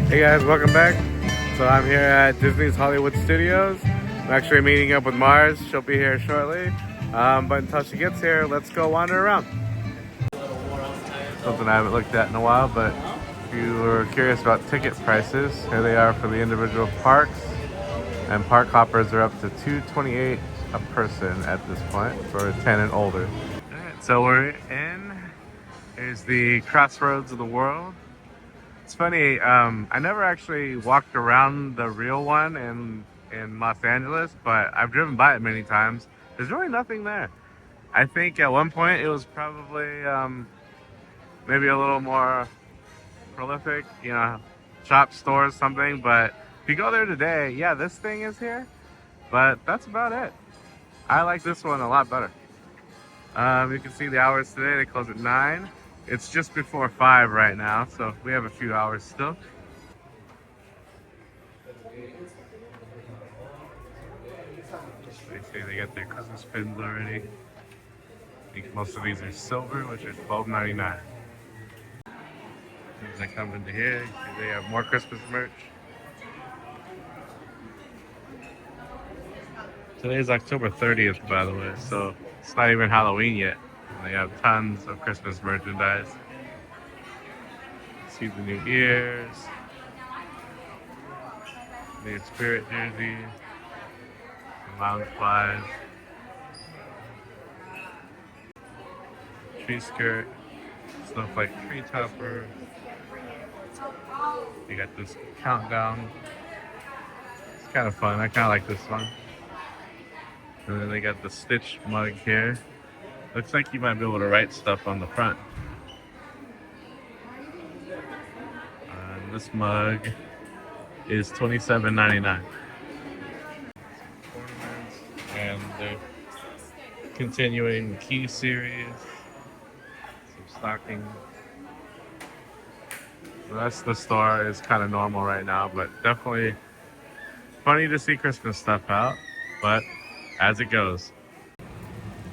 Hey guys, welcome back. So I'm here at Disney's Hollywood Studios. I'm actually meeting up with Marzz. She'll be here shortly. But until she gets here, let's go wander around. Something I haven't looked at in a while, but if you were curious about ticket prices, here they are for the individual parks. And park hoppers are up to $228 a person at this point for 10 and older. Alright, so we're in. Here's the Crossroads of the World. It's funny, I never actually walked around the real one in Los Angeles, but I've driven by it many times. There's really nothing there. I think at one point it was probably maybe a little more prolific, shops, stores, something. But if you go there today, yeah, this thing is here, but that's about it. I like this one a lot better. You can see the hours today. They close at 9. It's just before 5 right now, so we have a few hours still. They say they got their Christmas pins already. I think most of these are silver, which are $12.99. As I come into here, they have more Christmas merch. Today's October 30th, by the way, so it's not even Halloween yet. They have tons of Christmas merchandise. See the new ears, new spirit jersey, lounge flies, tree skirt, stuff like tree topper. You got this countdown. It's kind of fun. I kind of like this one. And then they got the Stitch mug here. Looks like you might be able to write stuff on the front. And this mug is $27.99. And they're continuing the Key series. Some stockings. The rest of the store is kind of normal right now, but definitely funny to see Christmas stuff out, but as it goes.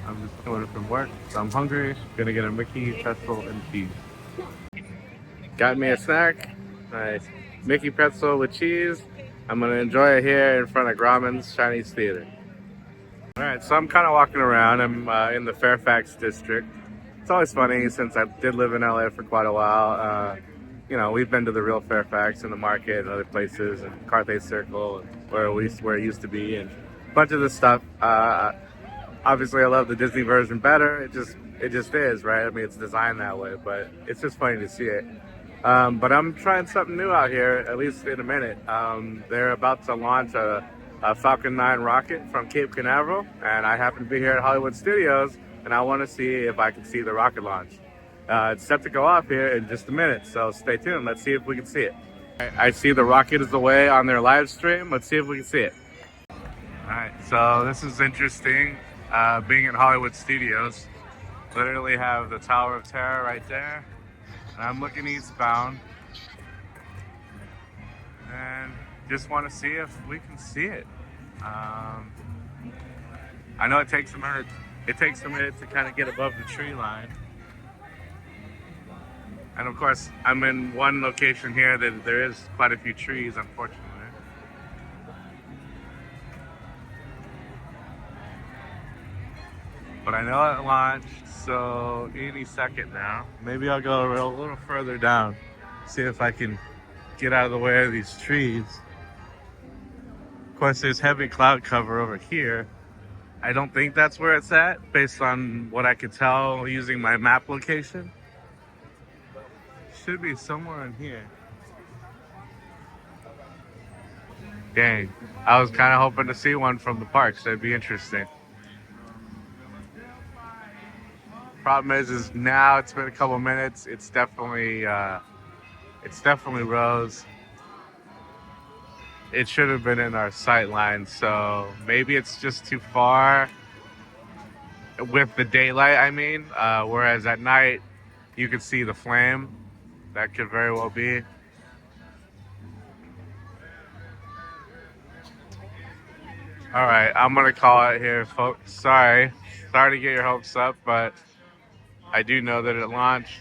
I'm just coming from work, so I'm hungry. Gonna get a Mickey pretzel and cheese. Got me a snack, nice Mickey pretzel with cheese. I'm gonna enjoy it here in front of Grauman's Chinese Theater. All right, so I'm kind of walking around. I'm in the Fairfax district. It's always funny since I did live in LA for quite a while. We've been to the real Fairfax and the market and other places and Carthay Circle and where it used to be and a bunch of this stuff. Obviously, I love the Disney version better. It just is, right? I mean, it's designed that way, but it's just funny to see it. But I'm trying something new out here, at least in a minute. They're about to launch a Falcon 9 rocket from Cape Canaveral, and I happen to be here at Hollywood Studios, and I want to see if I can see the rocket launch. It's set to go off here in just a minute, so stay tuned. Let's see if we can see it. I see the rocket is away on their live stream. Let's see if we can see it. All right, so this is interesting. Being in Hollywood Studios, literally have the Tower of Terror right there, and I'm looking eastbound, and just want to see if we can see it. I know it takes a minute. It takes a minute to kind of get above the tree line, and of course, I'm in one location here that there is quite a few trees, unfortunately. But I know it launched, so any second now. Maybe I'll go a little further down, see if I can get out of the way of these trees. Of course, there's heavy cloud cover over here. I don't think that's where it's at, based on what I could tell using my map location. Should be somewhere in here. Dang, I was kind of hoping to see one from the parks. That'd be interesting. Problem is now it's been a couple minutes. It's definitely rose. It should have been in our sight line, so maybe it's just too far with the daylight. I mean, whereas at night you could see the flame. That could very well be. All right, I'm gonna call it here, folks. Sorry to get your hopes up, but I do know that it launched,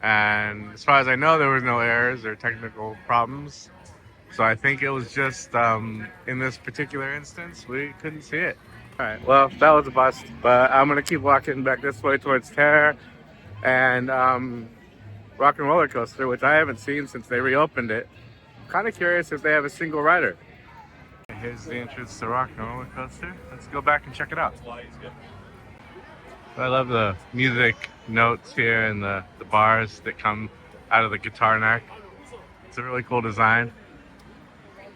and as far as I know, there was no errors or technical problems. So I think it was just in this particular instance, we couldn't see it. All right, well, that was a bust, but I'm gonna keep walking back this way towards Terror and Rockin Roller Coaster, which I haven't seen since they reopened it. Kind of curious if they have a single rider. Here's the entrance to Rockin Roller Coaster. Let's go back and check it out. I love the music notes here and the bars that come out of the guitar neck. It's a really cool design.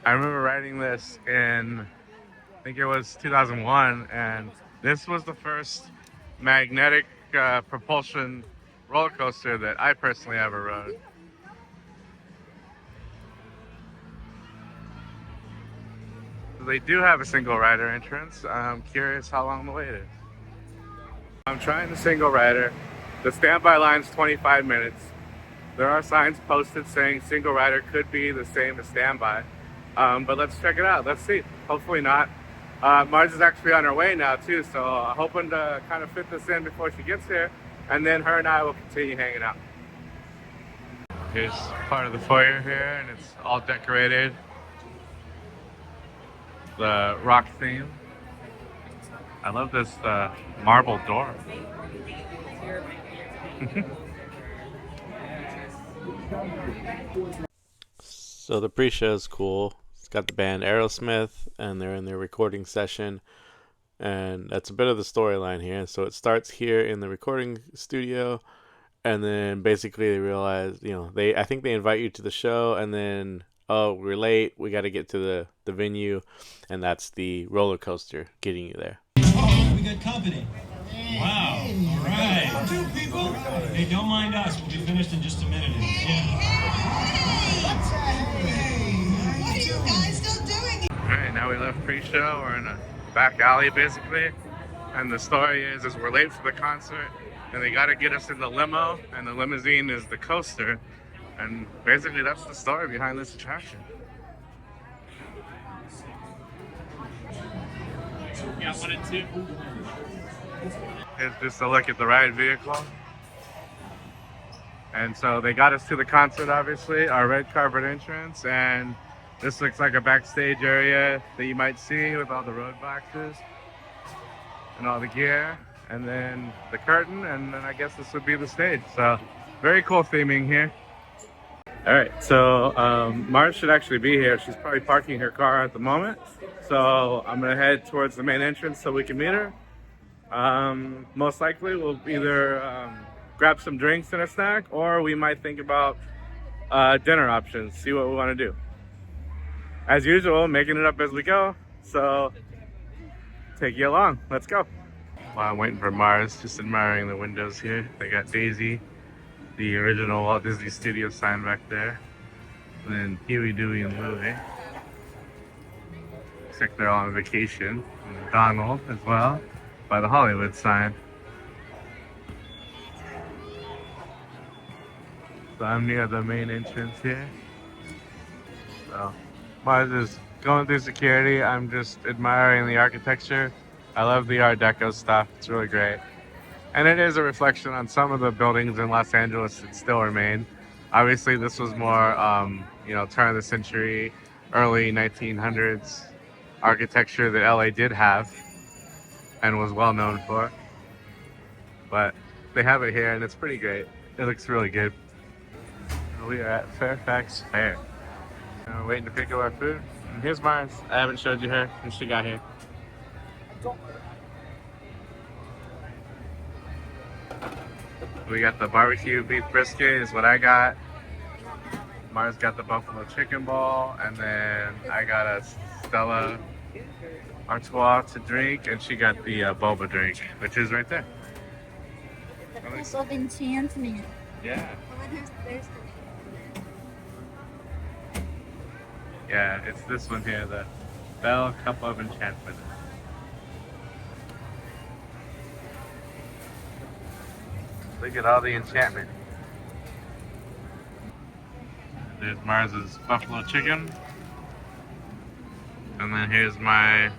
I remember riding this in, I think it was 2001, and this was the first magnetic propulsion roller coaster that I personally ever rode. So they do have a single rider entrance. I'm curious how long the wait is. I'm trying the single rider. The standby line's 25 minutes. There are signs posted saying single rider could be the same as standby. But let's check it out. Let's see. Hopefully not. Marzz is actually on her way now too, so I'm hoping to kind of fit this in before she gets here, and then her and I will continue hanging out. Here's part of the foyer here, and it's all decorated. The rock theme. I love this marble door. So the pre-show is cool. It's got the band Aerosmith, and they're in their recording session, and that's a bit of the storyline here. So it starts here in the recording studio, and then basically they realize, I think they invite you to the show, and then, oh, we're late, we got to get to the venue, and that's the roller coaster getting you there. Oh, we got company. Wow. All right. Two people. Hey, don't mind us. We'll be finished in just a minute. What are you guys still doing? All right, now we left pre-show. We're in a back alley, basically. And the story is we're late for the concert, and they got to get us in the limo, and the limousine is the coaster. And basically, that's the story behind this attraction. Yeah, 1 and 2. It's just a look at the ride vehicle. And so they got us to the concert, obviously, our red carpet entrance, and this looks like a backstage area that you might see with all the road boxes and all the gear, and then the curtain, and then I guess this would be the stage. So very cool theming here. All right, so Marzz should actually be here. She's probably parking her car at the moment. So I'm gonna head towards the main entrance so we can meet her. Most likely we'll either grab some drinks and a snack, or we might think about dinner options, see what we want to do. As usual, making it up as we go, so take you along. Let's go. While I'm waiting for Marzz, just admiring the windows here. They got Daisy, the original Walt Disney Studios sign back there, and then Huey, Dewey, and Louie. Looks like they're all on vacation. And Donald as well, by the Hollywood sign. So I'm near the main entrance here. So Marzz is going through security. I'm just admiring the architecture. I love the Art Deco stuff. It's really great. And it is a reflection on some of the buildings in Los Angeles that still remain. Obviously, this was more, turn of the century, early 1900s architecture that LA did have and was well known for. But they have it here, and it's pretty great. It looks really good. We are at Fairfax Fair. We're waiting to pick up our food. And here's Marzz. I haven't showed you her since she got here. We got the barbecue beef brisket is what I got. Marzz got the buffalo chicken ball, and then I got a Stella Artois to drink, and she got the boba drink, which is right there. The Cup of Enchantment. Yeah. There's Yeah, it's this one here, the Bell Cup of Enchantment. Look at all the enchantment. There's Marz's buffalo chicken. And then here's my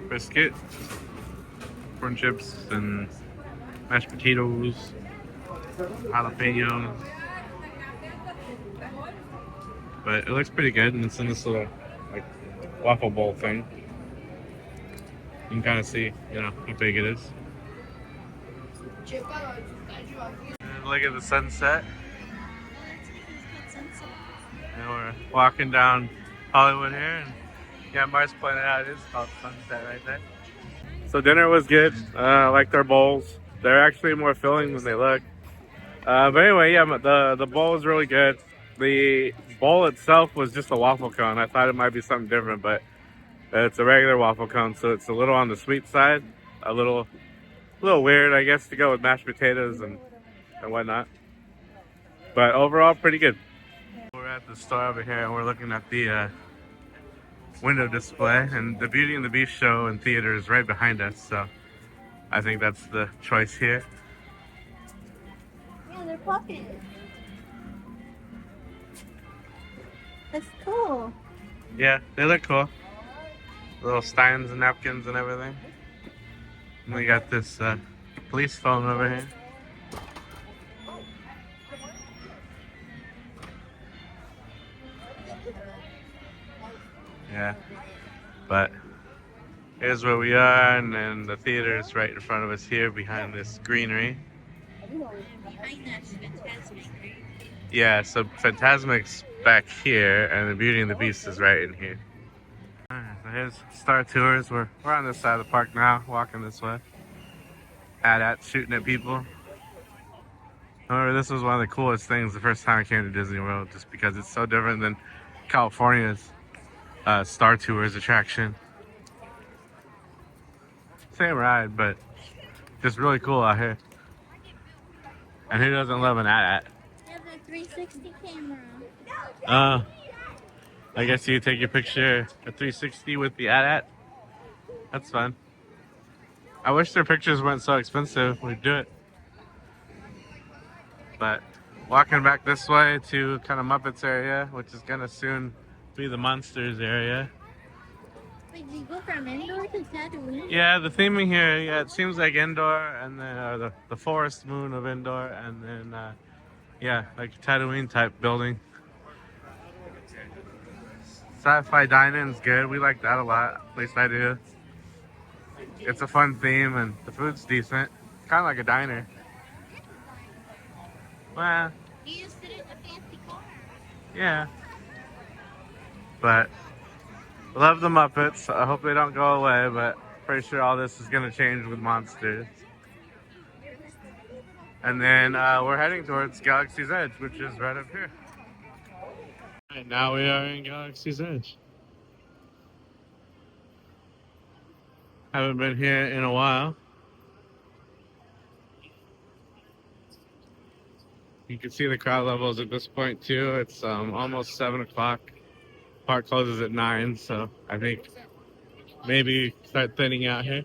brisket, corn chips, and mashed potatoes, jalapenos. but it looks pretty good, and it's in this little like waffle bowl thing. You can kind of see, you know, how big it is. And look at the sunset. And we're walking down Hollywood here, and yeah, Marzz pointed out it is called Sunset right there. So dinner was good. I liked our bowls. They're actually more filling than they look. But anyway, yeah, the bowl was really good. The bowl itself was just a waffle cone. I thought it might be something different, but it's a regular waffle cone, so it's a little on the sweet side, a little weird, I guess, to go with mashed potatoes and whatnot. But overall, pretty good. We're at the store over here, and we're looking at the window display, and the Beauty and the Beast show and theater is right behind us, so I think that's the choice here. Yeah, they're popping. That's cool. Yeah, they look cool. Little steins and napkins and everything. And we got this police phone over here. Yeah, but here's where we are, and then the theater is right in front of us here behind this greenery. Behind that's Fantasmic, right? Yeah, so Fantasmic's back here, and the Beauty and the Beast is right in here. Alright, so here's Star Tours. We're on this side of the park now, walking this way. At shooting at people. However, this was one of the coolest things the first time I came to Disney World, just because it's so different than California's Star Tours attraction. Same ride, but just really cool out here. And who doesn't love an AT-AT? They have a 360 camera. I guess you take your picture at 360 with the AT-AT. That's fun. I wish their pictures weren't so expensive. We'd do it. But walking back this way to kind of Muppets area, which is gonna soon be the Monsters area. Wait, do you go from indoor to Tatooine? Yeah, the theming here, yeah, it seems like indoor, and then the forest moon of indoor, and then yeah, like a Tatooine type building. Sci-fi dining's good. We like that a lot. At least I do. It's a fun theme, and the food's decent. Kind of like a diner. Well, You just sit in a fancy car. yeah. But love the Muppets. I hope they don't go away, but pretty sure all this is gonna change with Monsters. And then we're heading towards Galaxy's Edge, which is right up here. Right, now we are in Galaxy's Edge. Haven't been here in a while. You can see the crowd levels at this point too. It's almost 7 o'clock. Park closes at 9, so I think maybe start thinning out here.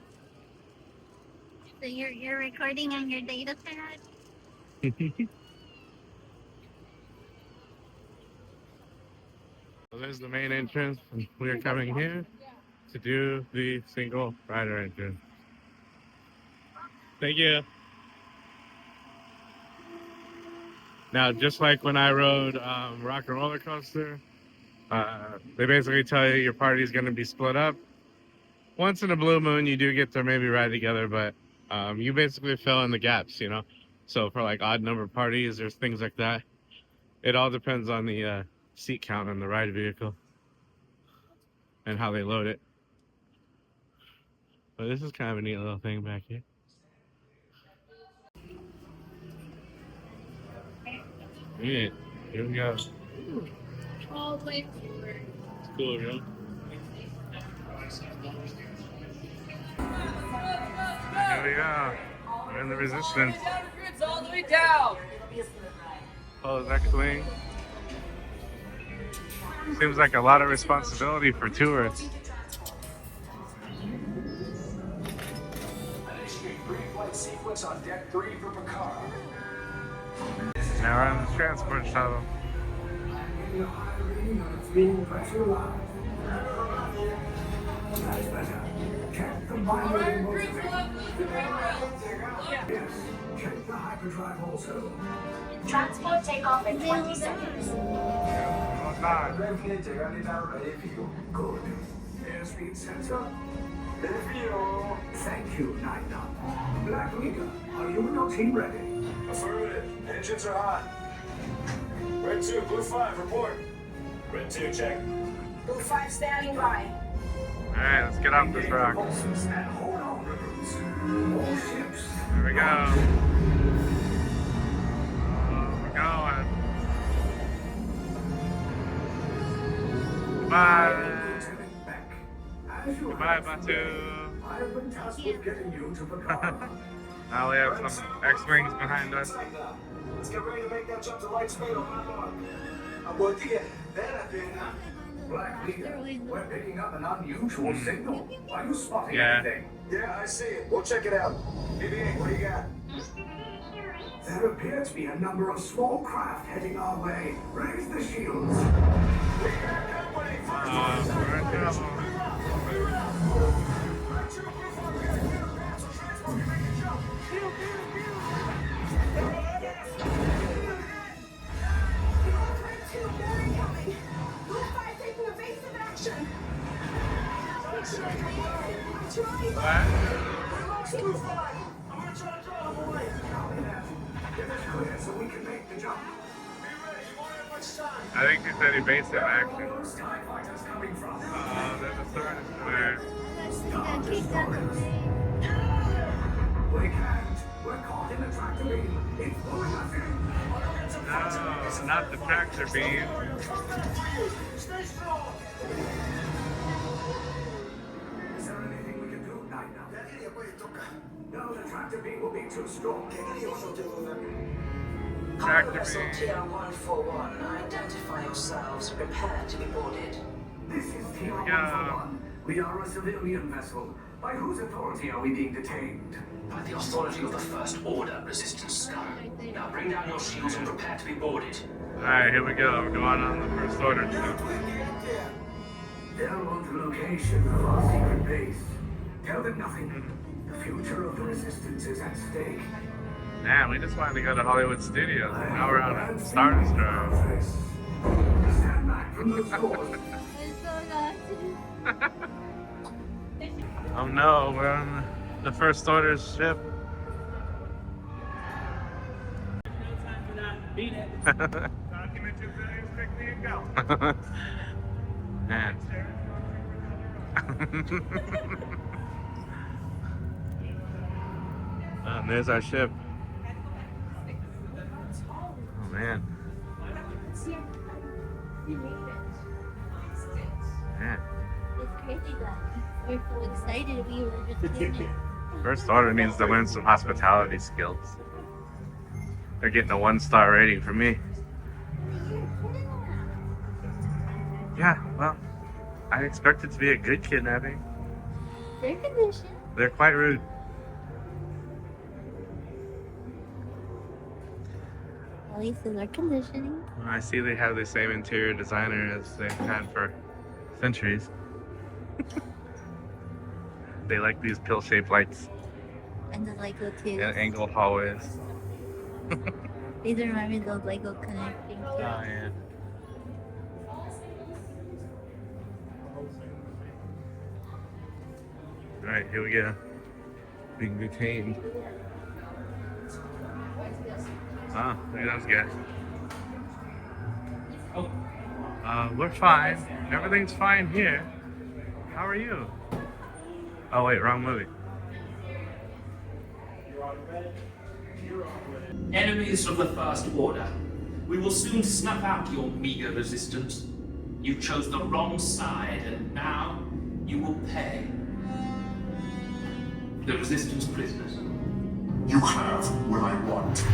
So you're recording on your data pad? So there's the main entrance, and we are coming here to do the single rider entrance. Thank you. Now, just like when I rode Rockin Roller Coaster, they basically tell you your party's going to be split up. Once in a blue moon, you do get to maybe ride together, but you basically fill in the gaps, you know? So for like odd number parties or things like that, it all depends on the seat count on the ride vehicle and how they load it. But this is kind of a neat little thing back here. Yeah, here we go. All the way forward. It's cool, you know? Here we go. We're in the Resistance. All the way down. Oh, X-Wing. Seems like a lot of responsibility for tourists. Now we're on the transport shuttle. Alright, green left, left, right. Yes. Check the hyperdrive also. Transport takeoff in 20 seconds. Oh, God. Good. Airspeed sensor. Thank you, Nina. Black Leader, are you and your team ready? Affirmative. Engines are hot. Red 2, Blue 5, report. Red 2, check. Blue 5 standing by. Alright, let's get off this rock. Pulses and hold on, recruits. All ships. Here we go. We're going. Goodbye. Lieutenant Beck, as you Goodbye, have Batu. I have been tasked with getting you to Picard. Now we have some X-Wings behind us. Let's get ready to make that jump to light speed on my mark. Black Leader, we're picking up an unusual signal. Are you spotting Yeah. anything? Yeah, I see it. We'll check it out. BB-8, what do you got? There appear to be a number of small craft heading our way. Raise the shields. We got company. First We're in trouble. Red 2, Blue 5, we got a clear path so transport can make the jump. Red 2, they're incoming. Blue 5 taking evasive action. We lost Blue 5. I'm gonna try to draw them away. Copy that. Get us clear so we can make the jump. Be ready. You won't have much time. I think he said evasive Where are action. all those TIE fighters coming from? There's a Star Destroyer. Star Destroyers. We can't. We're caught in a tractor beam. It's pulling us in. No, not the tractor beam. Stay strong. Is there anything we can do, Nina? No, the tractor beam will be too strong. Tractor Vessel beam. TR-141, identify yourselves. Prepare to be boarded. This is TR-141. We are a civilian vessel. By whose authority are we being detained? By the authority of the First Order, Resistance Scum. Now bring down your shields and prepare to be boarded. Alright, here we go. We're going on the First Order ship. They'll want the location of our secret base. Tell them nothing. The future of the Resistance is at stake. Man, we just wanted to go to Hollywood Studios. Now we're on a Star Destroyer. Stand back from those doors. Oh no, we're on the First Order's ship. Man. And there's our ship. Oh man. You made it. Man. It's crazy that we're so excited we were just doing it. First Order needs to learn some hospitality skills. They're getting a 1-star rating from me. Yeah, well, I expect it to be a good kidnapping. Their condition. They're quite rude. At least in their conditioning. I see they have the same interior designer as they've had for centuries. They like these pill-shaped lights And the Lego too. and angled hallways. These remind me of those Lego connecting too. Oh, yeah. Alright, here we go. Being detained. Oh, look at those guys. We're fine. Everything's fine here. How are you? Oh wait, wrong movie. Enemies of the First Order, we will soon snuff out your meager resistance. You chose the wrong side, and now you will pay. The Resistance prisoners. You have what I want.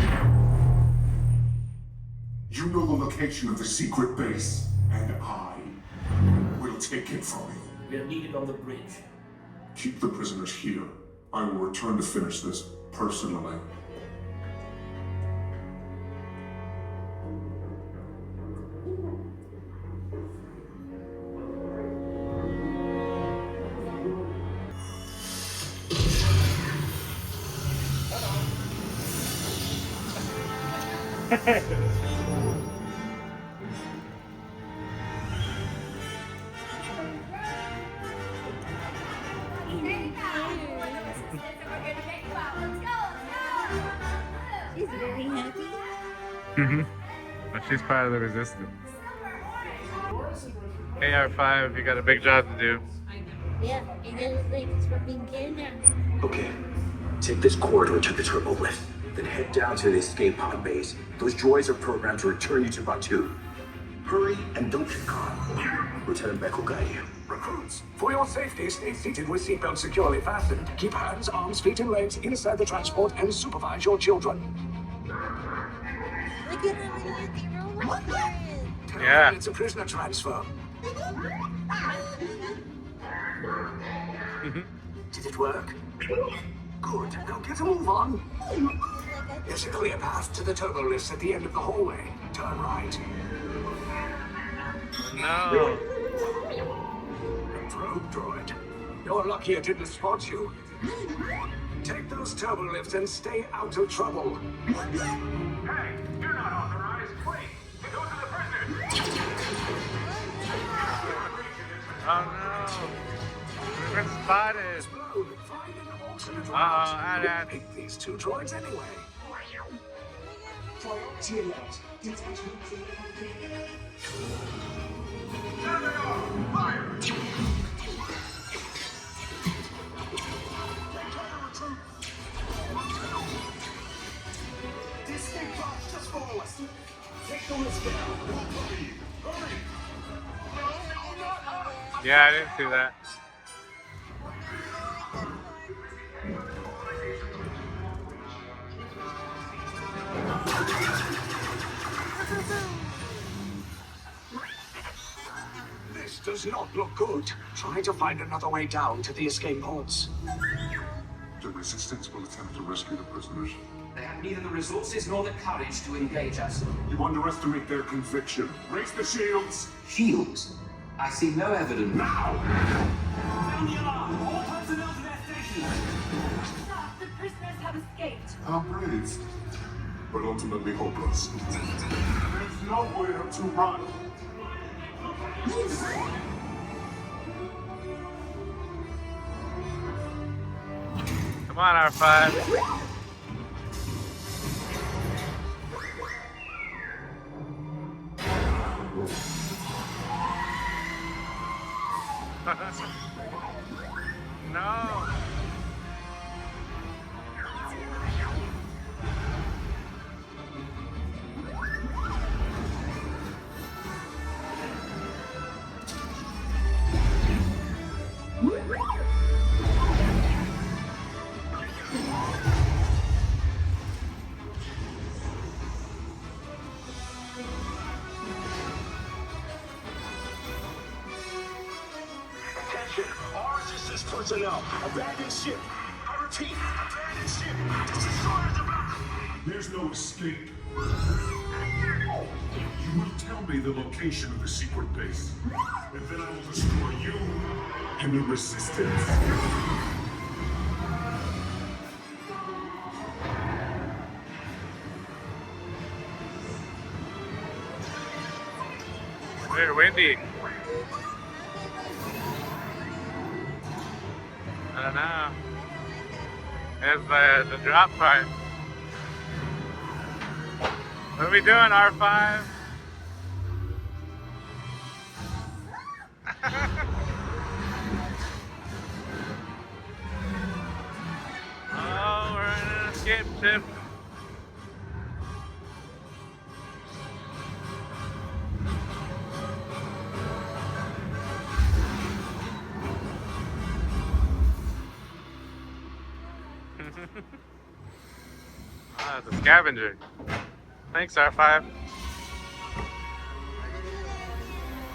You know the location of the secret base, and I will take it from you. We are needed on the bridge. Keep the prisoners here. I will return to finish this personally. She's very happy. But she's part of the resistance. Hey R5, you got a big job to do. Yeah, it looks like it's for beginner. Okay, take this corridor to the turbo lift, then head down to the escape pod base. Those droids are programmed to return you to Batu. Hurry and don't get caught. Lieutenant Beck will guide you. Recruits, for your safety, stay seated with seatbelts securely fastened. Keep hands, arms, feet, and legs inside the transport and supervise your children. Look at how many of the robots there is. Yeah. It's a prisoner transfer. Did it work? Good. Now get a move on. There's a clear path to the turbo lifts at the end of the hallway. Turn right. No. Probe droid. You're lucky it didn't spot you. Take those turbo lifts and stay out of trouble. Hey, you're not authorized. Wait, those are the prisoners. Oh no. We've been spotted. Find an alternate route. Add. Pick these two droids anyway. Priority alert. Fire! This thing box just follow us. Take the list down. Hurry! Hurry! No, not us! Yeah, I didn't see that. This does not look good. Try to find another way down to the escape pods. The Resistance will attempt to rescue the prisoners. They have neither the resources nor the courage to engage us. You underestimate their conviction. Raise the shields! Shields? I see no evidence. Now! Sound the alarm! All personnel to their stations! Stop! The prisoners have escaped! How brave, but ultimately hopeless. There's nowhere to run. Come on, R5. No. Attention, all resistance personnel. Abandon ship. I repeat, abandon ship. Destroyers about. There's no escape. You will tell me the location of the secret base, and then I will destroy you and the Resistance. Very windy. I don't know. It's the drop part. What are we doing, R5? Oh, we're in an escape ship. Ah, it's a scavenger. Thanks, R5.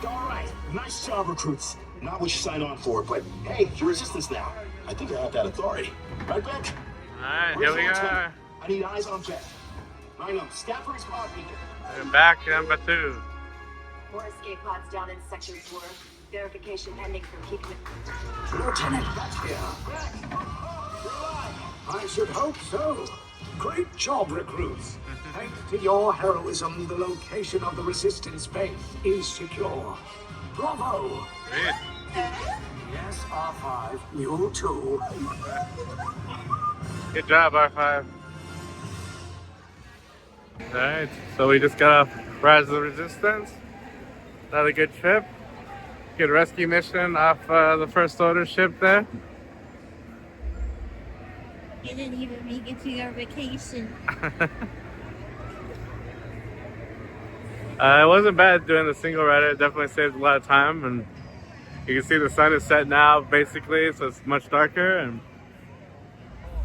All right, nice job, recruits. Not what you signed on for, but hey, you're Resistance now. I think I have that authority. Right, Beck? Alright, here we are. I need eyes on Beck. Line up, Scaffold's pod beacon. We're back in Batu. 4 escape pods down in Sector 4. Verification pending for keeping it. Lieutenant Beck here. Beck! You're alive. I should hope so. Great job, recruits. Thanks to your heroism, the location of the resistance base is secure. Bravo! Great. Yes, R5, you too. Good job, R5. Alright, so we just got off Marzz of the Resistance. Another good trip. Good rescue mission off the First Order ship there. You didn't even make it to your vacation. It wasn't bad doing the single rider. It definitely saved a lot of time, and you can see the sun is set now basically, so it's much darker, and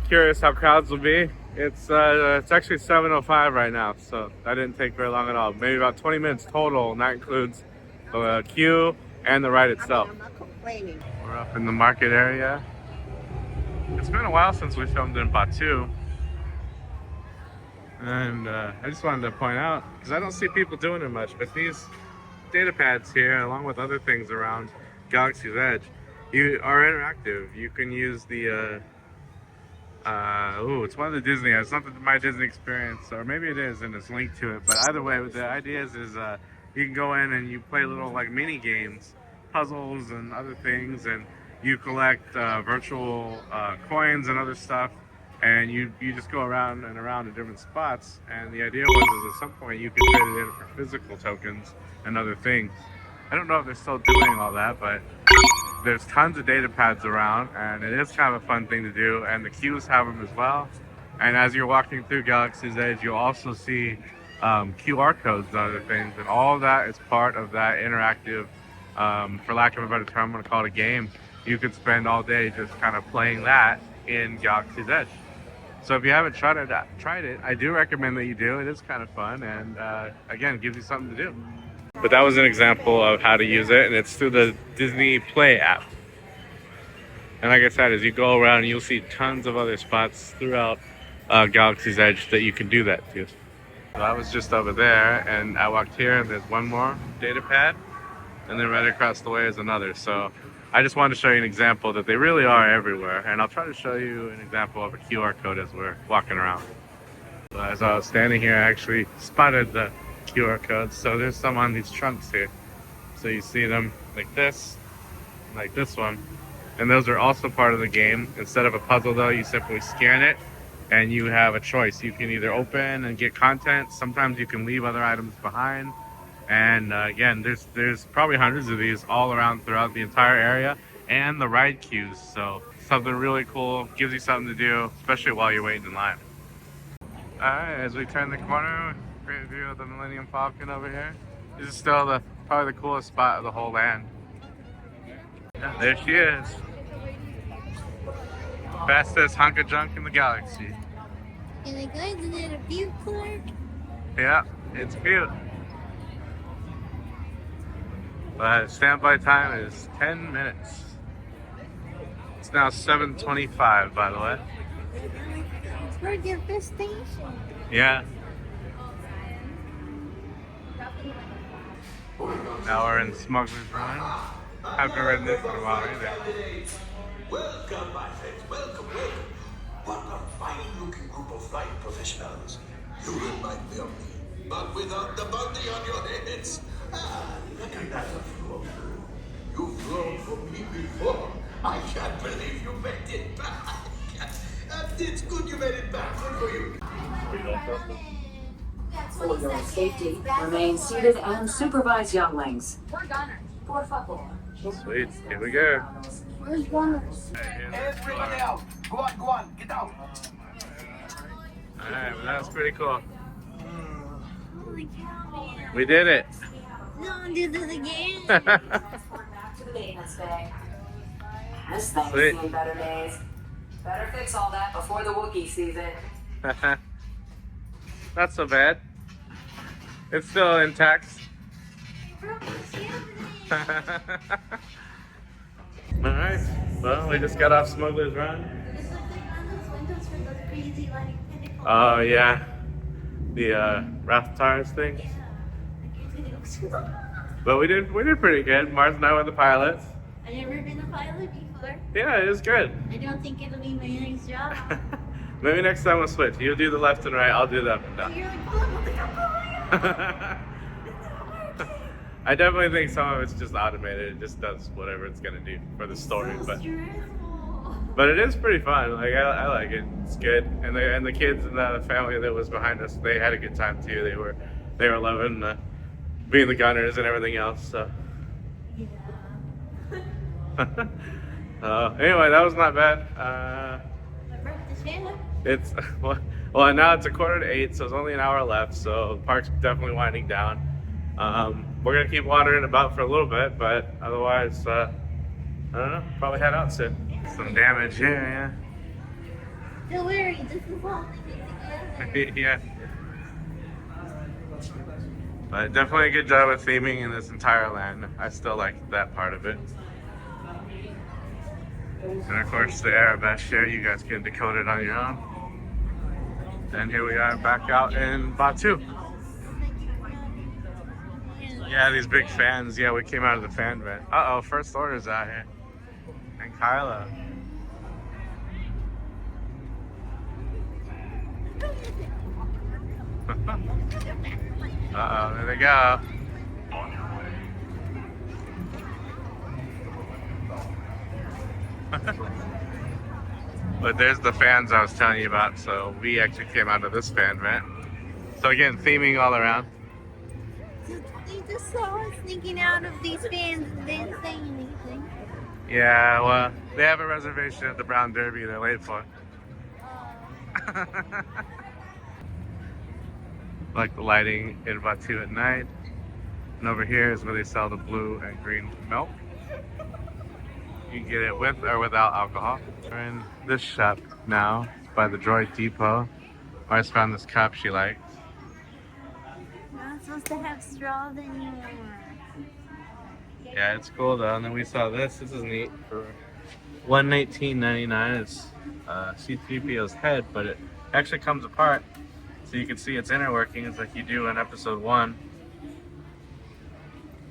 curious how crowds will be. It's actually 7:05 right now, so that didn't take very long at all. Maybe about 20 minutes total, and that includes the queue and the ride itself. I'm not complaining. We're up in the market area. It's been a while since we filmed in Batu. And I just wanted to point out, because I don't see people doing it much, but these data pads here, along with other things around Galaxy's Edge, you are interactive. You can use the, it's one of the Disney, it's not My Disney Experience, or maybe it is and it's linked to it, but either way, the idea is you can go in and you play little like mini games, puzzles and other things, and you collect virtual coins and other stuff, and you just go around and around to different spots, and the idea was at some point you could trade it in for physical tokens and other things. I don't know if they're still doing all that, but there's tons of data pads around, and it is kind of a fun thing to do, and the queues have them as well. And as you're walking through Galaxy's Edge, you'll also see QR codes and other things, and all of that is part of that interactive, for lack of a better term, I'm going to call it a game. You could spend all day just kind of playing that in Galaxy's Edge. So if you haven't tried it, I do recommend that you do. It is kind of fun, and again, it gives you something to do. But that was an example of how to use it, and it's through the Disney Play app. And like I said, as you go around, you'll see tons of other spots throughout Galaxy's Edge that you can do that to. So I was just over there, and I walked here, and there's one more data pad, and then right across the way is another. So I just wanted to show you an example that they really are everywhere, and I'll try to show you an example of a QR code as we're walking around. So as I was standing here, I actually spotted the QR codes. So there's some on these trunks here. So you see them like this, like this one, and those are also part of the game. Instead of a puzzle though, you simply scan it, and you have a choice. You can either open and get content. Sometimes you can leave other items behind. And again, there's probably hundreds of these all around throughout the entire area, and the ride queues. So something really cool, gives you something to do, especially while you're waiting in line. All right, as we turn the corner, great view of the Millennium Falcon over here. This is still probably the coolest spot of the whole land. Yeah, there she is. Fastest hunk of junk in the galaxy. And the guys did a view Clark. Yeah, it's cute. But standby time is 10 minutes. It's now 7:25, by the way. We're at your first station. Yeah. Now we're in Smuggler's Run. Haven't ridden this in a while either. Welcome, my friends. Welcome, welcome. What a fine-looking group of flight professionals. You remind me of me, but without the bounty on your heads. Look at that flow. You've flown for me before. I can't believe you made it back. It's good you made it back. Good for you. For your safety, remain seated and supervise younglings. Sweet, here we go. Where's one? Everybody out. Go on, get out. Alright, well, that was pretty cool. Holy cow, man. We did it. No, do this again. Back to the maintenance bay. This thing's Sweet. seen better days. Better fix all that before the Wookiee sees it. Not so bad. It's still intact. Alright, well, we just got off Smuggler's Run. This looks like one of those windows for those crazy, like, pinnacle. Oh, yeah. The Raftars thing. But we did pretty good. Marzz and I were the pilots. I've never been a pilot before. Yeah, it was good. I don't think it'll be my next job. Maybe next time we'll switch. You do the left and right, I'll do the up and down. You're like, oh, I definitely think some of it's just automated. It just does whatever it's gonna do for the story, but it is pretty fun. Like I like it. It's good, and the kids and the family that was behind us, they had a good time too. They were loving being the gunners and everything else. So anyway, that was not bad. It's well now it's 7:45, so it's only an hour left. So the park's definitely winding down. We're gonna keep wandering about for a little bit, but otherwise, I don't know. Probably head out soon. Some damage here, yeah. don't worry, this is all together. Yeah. But definitely a good job of theming in this entire land. I still like that part of it. And of course the Arabesh here, you guys can decode it on your own. And here we are back out in Batu. Yeah, these big fans. Yeah, we came out of the fan vent. Uh-oh, First Order's out here. And Kyla. Uh-oh, there they go. But there's the fans I was telling you about, so we actually came out of this fan vent. So again, theming all around. You just saw us sneaking out of these fans and didn't say anything. Yeah, well, they have a reservation at the Brown Derby they're late for. Like the lighting in Batu at night. And over here is where they sell the blue and green milk. You can get it with or without alcohol. We're in this shop now by the Droid Depot. I just found this cup she liked. Not supposed to have straws anymore. Yeah, it's cool though. And then we saw this. This is neat for $119.99. It's C-3PO's head, but it actually comes apart, so you can see its inner workings like you do in Episode 1.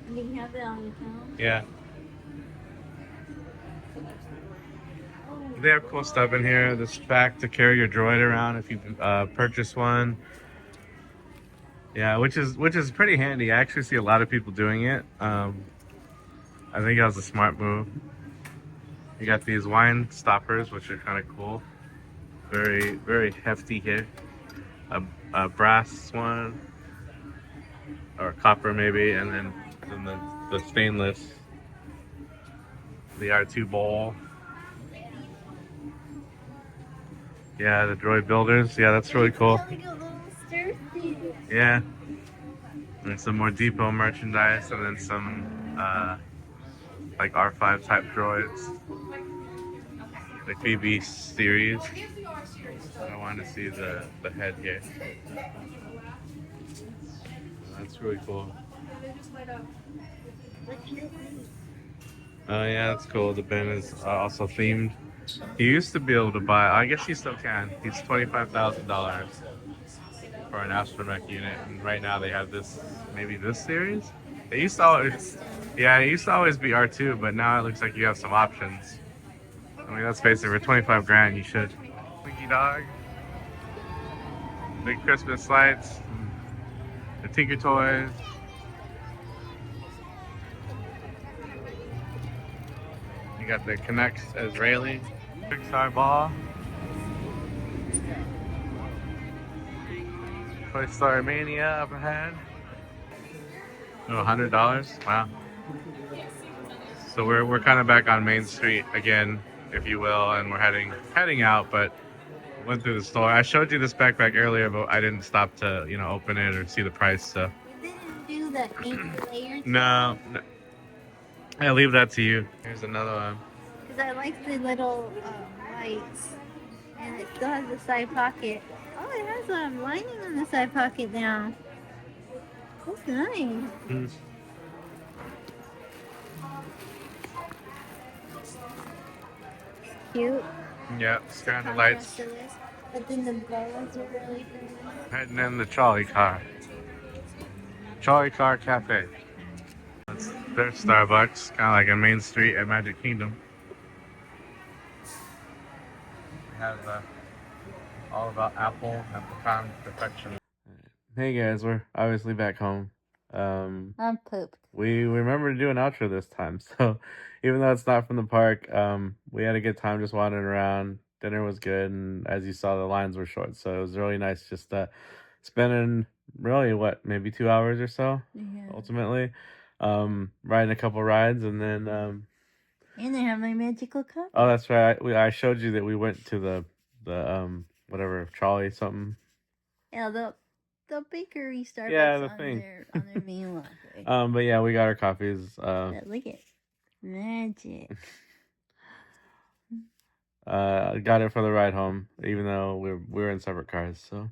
You can have it on your phone. Yeah. They have cool stuff in here. This pack to carry your droid around if you purchase one. Yeah, which is pretty handy. I actually see a lot of people doing it. I think that was a smart move. You got these wine stoppers, which are kind of cool. Very, very hefty here. A brass one, or copper maybe, and then the stainless. The R2 bowl. Yeah, the droid builders. Yeah, that's really cool. Yeah. And some more Depot merchandise, and then some like R5 type droids. The BB series. I want to see the head here. That's really cool. Oh yeah, that's cool. The bin is also themed. You used to be able to buy, I guess you still can. It's $25,000 for an astromech unit, and right now they have this, maybe this series? It used to always, yeah, it used to always be R2, but now it looks like you have some options. I mean, let's face it, for 25 grand, you should. Twinkie dog. Big Christmas lights. The Tinker Toys. You got the Connects Israeli. Pixar ball. Toy Story Mania up ahead. Oh, $100? Wow. So we're kind of back on Main Street again, if you will, and we're heading out, but went through the store. I showed you this backpack earlier, but I didn't stop to, you know, open it or see the price, so. You didn't do the 8 layers? No. I'll leave that to you. Here's another one. Because I like the little lights. And it still has the side pocket. Oh, it has a lining on the side pocket now. That's nice. Mm. Cute. Yeah, stranded lights. But then the bows are really good. Heading in the trolley car. Trolley Car Cafe. There's Starbucks, kind of like on Main Street at Magic Kingdom. They have all about apple and pecan perfection. Hey guys, we're obviously back home. I'm pooped. We remember to do an outro this time, so even though it's not from the park, we had a good time just wandering around. Dinner was good, and as you saw, the lines were short, so it was really nice just spending really maybe 2 hours or so, Yeah. ultimately, riding a couple rides, and then And I have my magical cup. oh, that's right, I showed you that we went to the whatever trolley something. Yeah, the bakery Starbucks Yeah, the on thing. their main walkway. But yeah, we got our coffees. Look at magic. Got it for the ride home, even though we were in separate cars. So,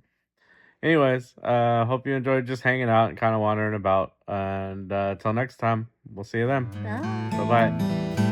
anyways, hope you enjoyed just hanging out and kind of wandering about. And till next time, we'll see you then. Bye. Bye bye.